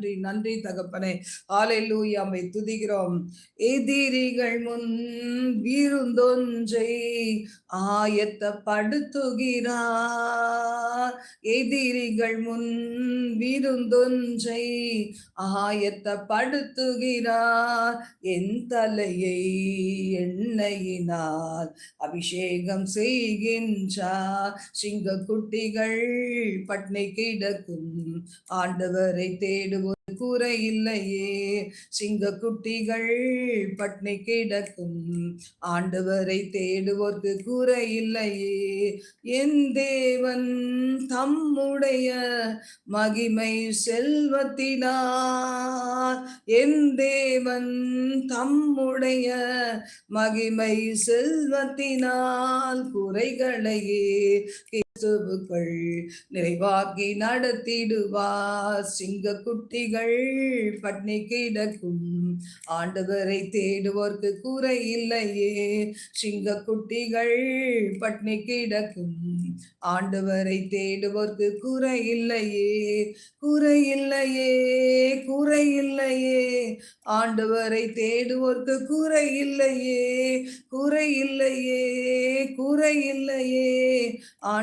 நன்றி நன்றி தகப்பனே. ஹalleluya, மை துதிக்கிறோம். எதிரிகள் முன் விருந்தொன்றை ஆயத்தப்படுத்துகிறார். எதிரிகள் முன் விருந்தொன்றை ஆயத்தப்படுத்துகிறார். என் தலையை எண்ணெயினால் அபிஷேகம் செய்கின்றார். சிங்க குட்டிகள் பட்னை கிடக்கும் ஆண்டவரை தேடுவோர் குறை இல்லையே. சிங்க குட்டிகள் பட்னை கிடக்கும் ஆண்டவரை தேடுவோர்க்கு குறை இல்லையே. என் தேவன் தம்முடைய மகிமை செல்வத்தினார், என் தேவன் தம்முடைய மகிமை செல்வத்தினால் குறைகளையே கிறிஸ்துவுக்குள் நிறைவாக்கி நடத்திடுவார். சிங்க குட்டிகள் பட்னி கிடக்கும் ஆண்டவரை தேடுவோர்க்கு குறை இல்லையே. சிங்க குட்டிகள் பட்னி கிடக்கும் ஆண்டவரை தேடுவோர்க்கு குறை இல்லையே. குறை இல்லையே, குறை இல்லையே. ஆண்டவரை தேடுவோர்க்கு குறை இல்லையே, குறை இல்லையே, குறை இல்லையே.